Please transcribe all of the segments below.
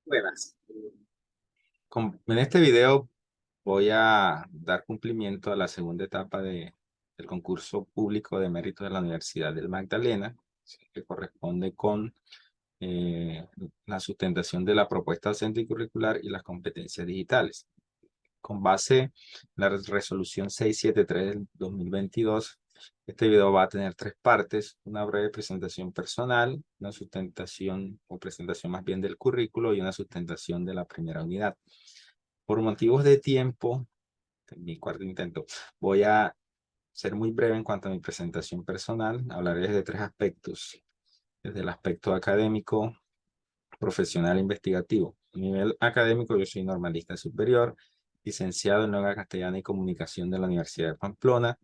Buenas. En este video voy a dar cumplimiento a la segunda etapa del concurso público de méritos de la Universidad del Magdalena, sí, que corresponde con la sustentación de la propuesta docente y curricular y las competencias digitales. Con base en la resolución 673 del 2022, este video va a tener tres partes: una breve presentación personal, una sustentación o presentación más bien del currículo y una sustentación de la primera unidad. Por motivos de tiempo, en mi cuarto intento, voy a ser muy breve en cuanto a mi presentación personal. Hablaré de tres aspectos: desde el aspecto académico, profesional e investigativo. A nivel académico, yo soy normalista superior, licenciado en Lengua Castellana y Comunicación de la Universidad de Pamplona,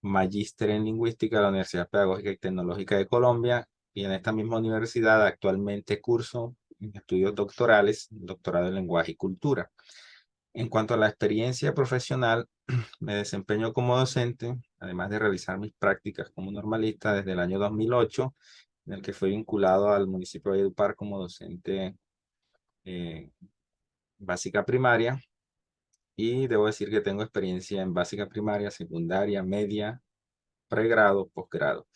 magíster en Lingüística de la Universidad Pedagógica y Tecnológica de Colombia, y en esta misma universidad actualmente curso estudios doctorales, doctorado en Lenguaje y Cultura. En cuanto a la experiencia profesional, me desempeño como docente, además de realizar mis prácticas como normalista desde el año 2008, en el que fui vinculado al municipio de Valledupar como docente eh, básica primaria, y debo decir que tengo experiencia en básica primaria, secundaria, media, pregrado, posgrado.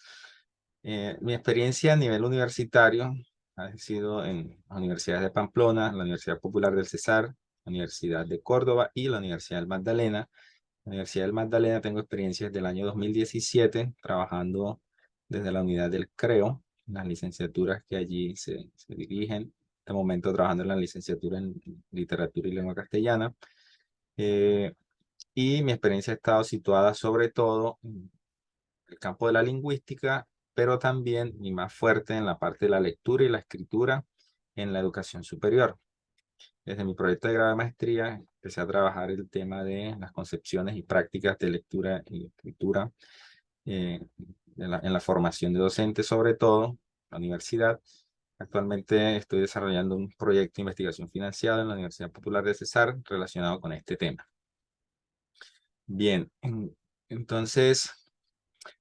Mi experiencia a nivel universitario ha sido en las universidades de Pamplona, la Universidad Popular del Cesar, la Universidad de Córdoba y la Universidad del Magdalena. La Universidad del Magdalena tengo experiencia desde el año 2017 trabajando desde la unidad del CREO, las licenciaturas que allí se dirigen. De momento trabajando en la licenciatura en literatura y lengua castellana. Eh, y mi experiencia ha estado situada sobre todo en el campo de la lingüística, pero también y más fuerte en la parte de la lectura y la escritura en la educación superior. Desde mi proyecto de grado de maestría empecé a trabajar el tema de las concepciones y prácticas de lectura y escritura en la formación de docentes, sobre todo en la universidad. Actualmente estoy desarrollando un proyecto de investigación financiado en la Universidad Popular de Cesar relacionado con este tema. Bien, entonces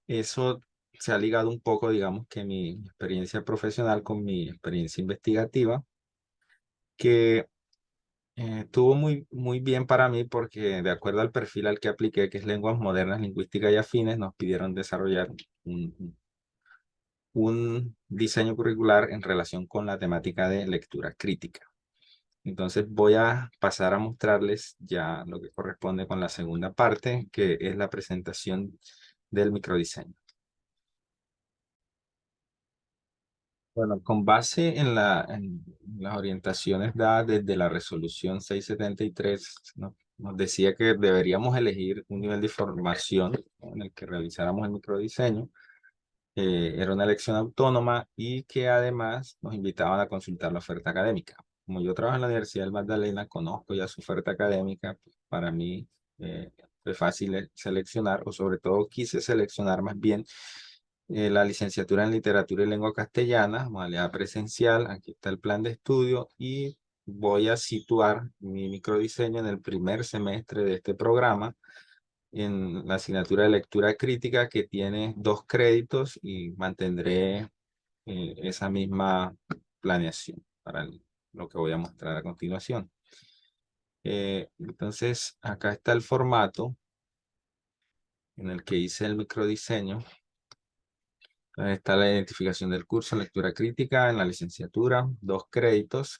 eso se ha ligado un poco, digamos, que mi experiencia profesional con mi experiencia investigativa, que estuvo muy bien para mí porque de acuerdo al perfil al que apliqué, que es lenguas modernas, lingüística y afines, nos pidieron desarrollar un diseño curricular en relación con la temática de lectura crítica. Entonces voy a pasar a mostrarles ya lo que corresponde con la segunda parte, que es la presentación del microdiseño. Bueno, con base en las orientaciones dadas desde la resolución 673, nos decía que deberíamos elegir un nivel de formación en el que realizáramos el microdiseño. Era una elección autónoma y que además nos invitaban a consultar la oferta académica. Como yo trabajo en la Universidad del Magdalena, conozco ya su oferta académica. Pues, para mí fue fácil seleccionar, o sobre todo quise seleccionar más bien la licenciatura en literatura y lengua castellana, modalidad presencial. Aquí está el plan de estudio y voy a situar mi microdiseño en el primer semestre de este programa, en la asignatura de lectura crítica, que tiene 2 créditos, y mantendré esa misma planeación para lo que voy a mostrar a continuación. Entonces, acá está el formato en el que hice el microdiseño. Está la identificación del curso, lectura crítica en la licenciatura, 2 créditos,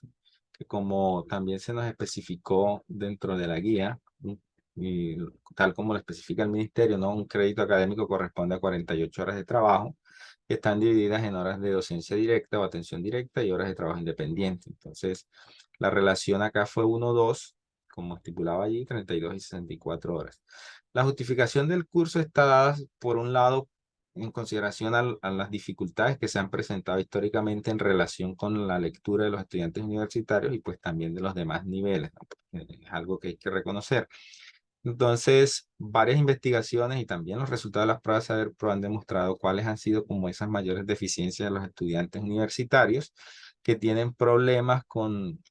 que como también se nos especificó dentro de la guía, y tal como lo especifica el ministerio, ¿no? Un crédito académico corresponde a 48 horas de trabajo, que están divididas en horas de docencia directa o atención directa y horas de trabajo independiente. Entonces, la relación acá fue 1-2, como estipulaba allí, 32 y 64 horas. La justificación del curso está dada, por un lado, en consideración a las dificultades que se han presentado históricamente en relación con la lectura de los estudiantes universitarios y pues también de los demás niveles, ¿no? Es algo que hay que reconocer. Entonces, varias investigaciones y también los resultados de las pruebas de saber han demostrado cuáles han sido como esas mayores deficiencias de los estudiantes universitarios, que tienen problemas con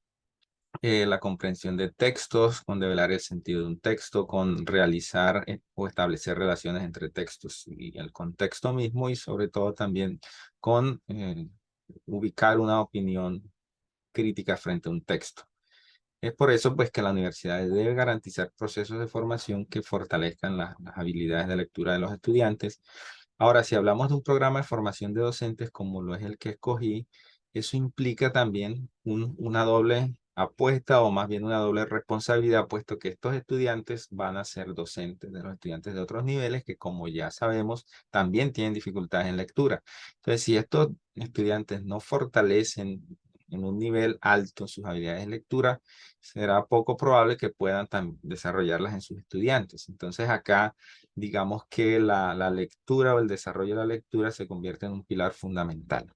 la comprensión de textos, con develar el sentido de un texto, con realizar o establecer relaciones entre textos y el contexto mismo, y sobre todo también con ubicar una opinión crítica frente a un texto. Es por eso pues que la universidad debe garantizar procesos de formación que fortalezcan las habilidades de lectura de los estudiantes. Ahora, si hablamos de un programa de formación de docentes como lo es el que escogí, eso implica también una doble apuesta o más bien una doble responsabilidad, puesto que estos estudiantes van a ser docentes de los estudiantes de otros niveles que, como ya sabemos, también tienen dificultades en lectura. Entonces, si estos estudiantes no fortalecen en un nivel alto sus habilidades de lectura, será poco probable que puedan desarrollarlas en sus estudiantes. Entonces acá, digamos que la lectura o el desarrollo de la lectura se convierte en un pilar fundamental.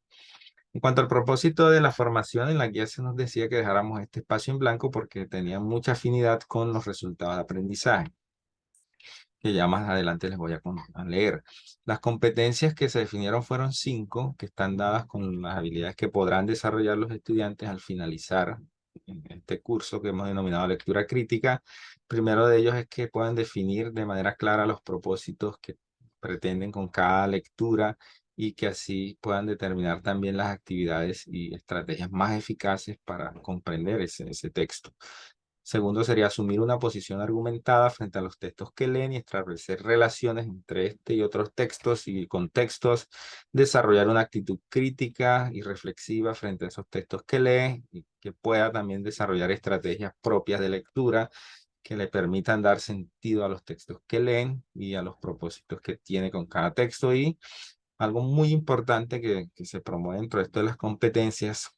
En cuanto al propósito de la formación, en la guía se nos decía que dejáramos este espacio en blanco porque tenía mucha afinidad con los resultados de aprendizaje, que ya más adelante les voy a leer. Las competencias que se definieron fueron 5, que están dadas con las habilidades que podrán desarrollar los estudiantes al finalizar este curso que hemos denominado lectura crítica. Primero de ellos es que puedan definir de manera clara los propósitos que pretenden con cada lectura y que así puedan determinar también las actividades y estrategias más eficaces para comprender ese texto. Segundo sería asumir una posición argumentada frente a los textos que leen y establecer relaciones entre este y otros textos y contextos, desarrollar una actitud crítica y reflexiva frente a esos textos que leen y que pueda también desarrollar estrategias propias de lectura que le permitan dar sentido a los textos que leen y a los propósitos que tiene con cada texto. Y algo muy importante que se promueve dentro de esto de las competencias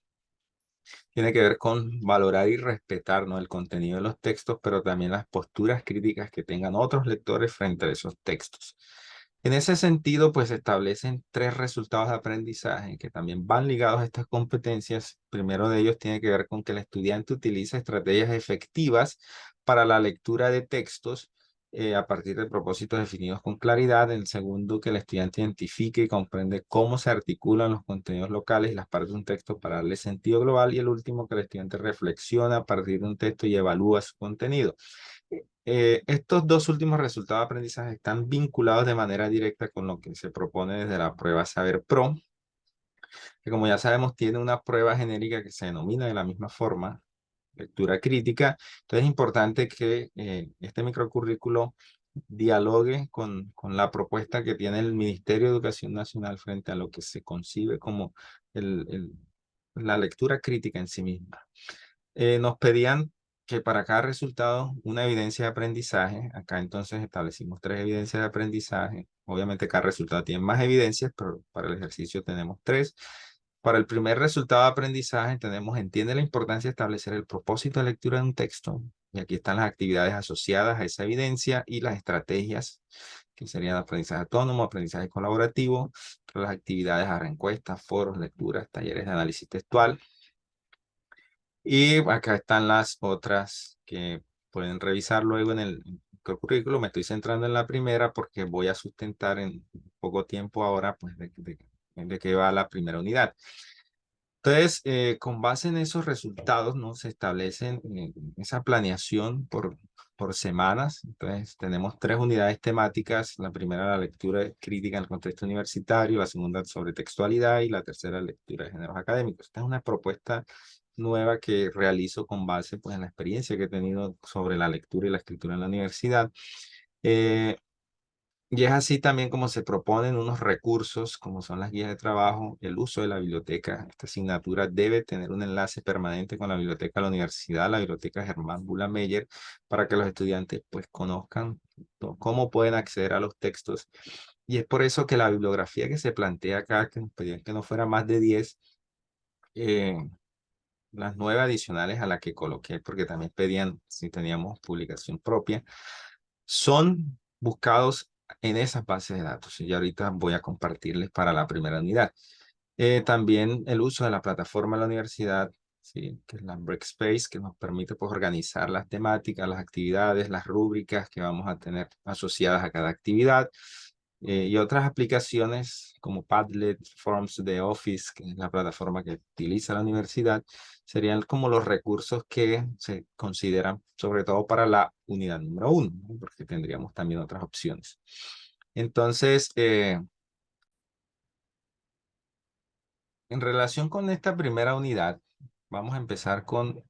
tiene que ver con valorar y respetar, ¿no?, el contenido de los textos, pero también las posturas críticas que tengan otros lectores frente a esos textos. En ese sentido, pues se establecen 3 resultados de aprendizaje que también van ligados a estas competencias. Primero de ellos tiene que ver con que el estudiante utiliza estrategias efectivas para la lectura de textos a partir de propósitos definidos con claridad. El segundo, que el estudiante identifique y comprende cómo se articulan los contenidos locales y las partes de un texto para darle sentido global. Y el último, que el estudiante reflexiona a partir de un texto y evalúa su contenido. Estos 2 últimos resultados de aprendizaje están vinculados de manera directa con lo que se propone desde la prueba Saber Pro, que como ya sabemos tiene una prueba genérica que se denomina de la misma forma, lectura crítica. Entonces es importante que este microcurrículo dialogue con la propuesta que tiene el Ministerio de Educación Nacional frente a lo que se concibe como el, el- la lectura crítica en sí misma. Nos pedían que para cada resultado una evidencia de aprendizaje. Acá entonces establecimos 3 evidencias de aprendizaje. Obviamente cada resultado tiene más evidencias, pero para el ejercicio tenemos 3. Para el primer resultado de aprendizaje tenemos: entiende la importancia de establecer el propósito de lectura de un texto. Y aquí están las actividades asociadas a esa evidencia y las estrategias, que serían aprendizaje autónomo, aprendizaje colaborativo, las actividades a encuestas, foros, lecturas, talleres de análisis textual. Y acá están las otras que pueden revisar luego en el currículo. Me estoy centrando en la primera porque voy a sustentar en poco tiempo ahora pues de qué va la primera unidad. Entonces, con base en esos resultados, ¿no?, se establecen esa planeación por semanas. Entonces, tenemos 3 unidades temáticas. La primera, la lectura crítica en el contexto universitario; la segunda, sobre textualidad; y la tercera, lectura de géneros académicos. Esta es una propuesta nueva que realizo con base pues, en la experiencia que he tenido sobre la lectura y la escritura en la universidad. Eh, y es así también como se proponen unos recursos, como son las guías de trabajo, el uso de la biblioteca. Esta asignatura debe tener un enlace permanente con la biblioteca de la universidad, la biblioteca Germán Bulla-Meyer, para que los estudiantes pues conozcan cómo pueden acceder a los textos. Y es por eso que la bibliografía que se plantea acá, que nos pedían que no fuera más de 10, eh, las 9 adicionales a la que coloqué, porque también pedían si teníamos publicación propia, son buscados en esas bases de datos. Y ahorita voy a compartirles para la primera unidad. También el uso de la plataforma de la universidad, ¿sí?, que es la Breakspace, que nos permite pues, organizar las temáticas, las actividades, las rúbricas que vamos a tener asociadas a cada actividad. Y otras aplicaciones como Padlet, Forms de Office, que es la plataforma que utiliza la universidad, serían como los recursos que se consideran sobre todo para la unidad número 1, ¿no?, porque tendríamos también otras opciones. Entonces, en relación con esta primera unidad, vamos a empezar con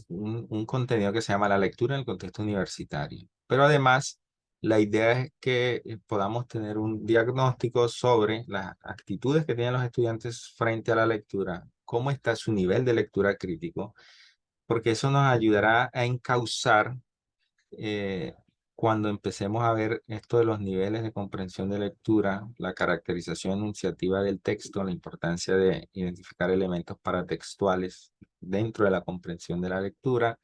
un contenido que se llama la lectura en el contexto universitario. Pero además, la idea es que podamos tener un diagnóstico sobre las actitudes que tienen los estudiantes frente a la lectura, cómo está su nivel de lectura crítico, porque eso nos ayudará a encauzar eh, cuando empecemos a ver esto de los niveles de comprensión de lectura, la caracterización enunciativa del texto, la importancia de identificar elementos paratextuales dentro de la comprensión de la lectura,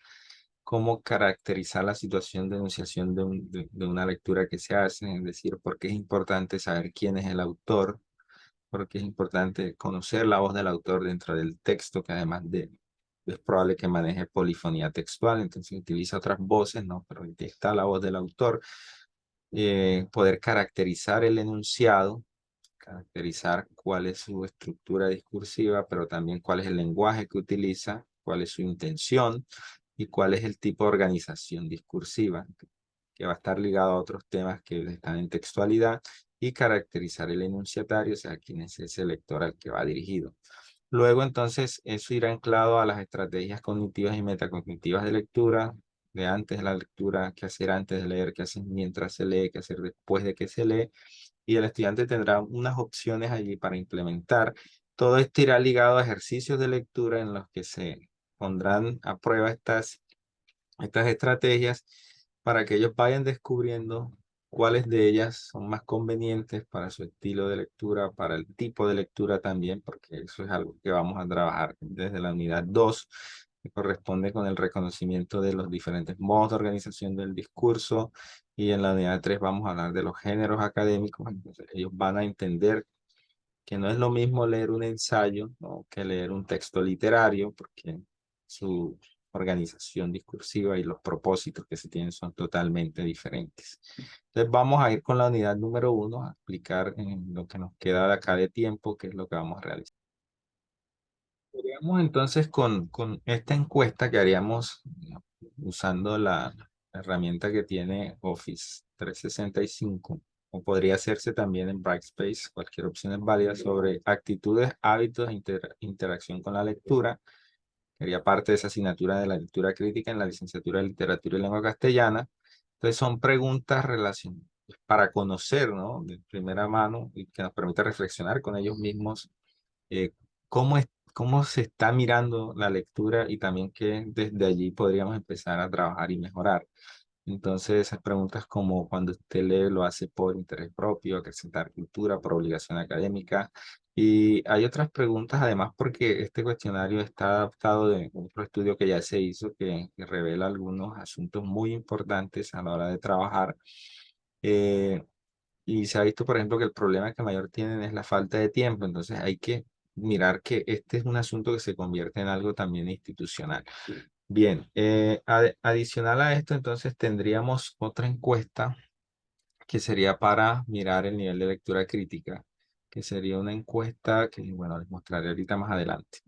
cómo caracterizar la situación de enunciación de una lectura que se hace, es decir, por qué es importante saber quién es el autor, porque es importante conocer la voz del autor dentro del texto, que además es probable que maneje polifonía textual, entonces utiliza otras voces, ¿no? Pero aquí está la voz del autor. Poder caracterizar el enunciado, caracterizar cuál es su estructura discursiva, pero también cuál es el lenguaje que utiliza, cuál es su intención y cuál es el tipo de organización discursiva, que va a estar ligado a otros temas que están en textualidad, y caracterizar el enunciatario, o sea, quién es ese lector al que va dirigido. Luego, entonces, eso irá anclado a las estrategias cognitivas y metacognitivas de lectura, de antes de la lectura, qué hacer antes de leer, qué hacer mientras se lee, qué hacer después de que se lee, y el estudiante tendrá unas opciones allí para implementar. Todo esto irá ligado a ejercicios de lectura en los que se pondrán a prueba estas estrategias para que ellos vayan descubriendo cuáles de ellas son más convenientes para su estilo de lectura, para el tipo de lectura también, porque eso es algo que vamos a trabajar desde la unidad 2, que corresponde con el reconocimiento de los diferentes modos de organización del discurso, y en la unidad 3 vamos a hablar de los géneros académicos. Entonces ellos van a entender que no es lo mismo leer un ensayo, ¿no?, que leer un texto literario, porque su organización discursiva y los propósitos que se tienen son totalmente diferentes. Entonces vamos a ir con la unidad número 1 a explicar en lo que nos queda de acá de tiempo, qué es lo que vamos a realizar. Podríamos entonces con esta encuesta que haríamos usando la herramienta que tiene Office 365, o podría hacerse también en Brightspace, cualquier opción es válida, sobre actitudes, hábitos e interacción con la lectura. Sería parte de esa asignatura de la lectura crítica en la licenciatura de Literatura y Lengua Castellana. Entonces son preguntas relacionadas para conocer, ¿no?, de primera mano, y que nos permite reflexionar con ellos mismos eh, cómo se está mirando la lectura, y también que desde allí podríamos empezar a trabajar y mejorar. Entonces, esas preguntas como cuando usted lee, lo hace por interés propio, acrecentar cultura, por obligación académica. Y hay otras preguntas además porque este cuestionario está adaptado de otro estudio que ya se hizo que revela algunos asuntos muy importantes a la hora de trabajar. Eh, y se ha visto, por ejemplo, que el problema que mayor tienen es la falta de tiempo. Entonces hay que mirar que este es un asunto que se convierte en algo también institucional. Bien, adicional a esto, entonces tendríamos otra encuesta que sería para mirar el nivel de lectura crítica, que sería una encuesta que, bueno, les mostraré ahorita más adelante.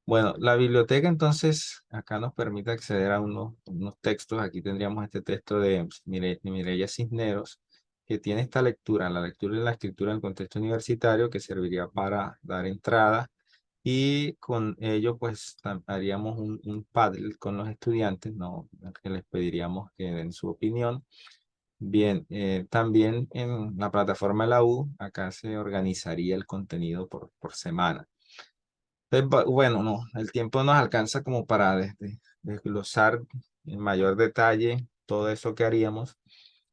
Bueno, la biblioteca entonces acá nos permite acceder a unos textos. Aquí tendríamos este texto de Mireya Cisneros, que tiene esta lectura, la lectura y la escritura en contexto universitario, que serviría para dar entrada, y con ello pues haríamos un panel con los estudiantes, ¿no?, que les pediríamos que den su opinión. Bien, también en la plataforma de la U, acá se organizaría el contenido por semana. Entonces, bueno, no, el tiempo nos alcanza como para desglosar en mayor detalle todo eso que haríamos.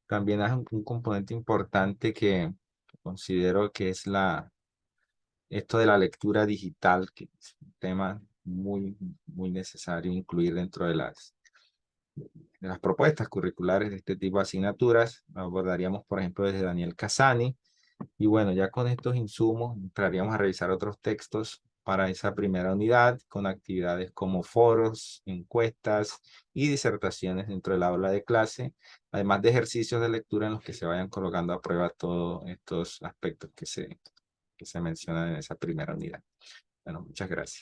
También hay un componente importante que considero que es esto de la lectura digital, que es un tema muy necesario incluir dentro de las propuestas curriculares de este tipo de asignaturas. Lo abordaríamos, por ejemplo, desde Daniel Casani. Y bueno, ya con estos insumos entraríamos a revisar otros textos para esa primera unidad, con actividades como foros, encuestas y disertaciones dentro del aula de clase, además de ejercicios de lectura en los que se vayan colocando a prueba todos estos aspectos que se mencionan en esa primera unidad. Bueno, muchas gracias.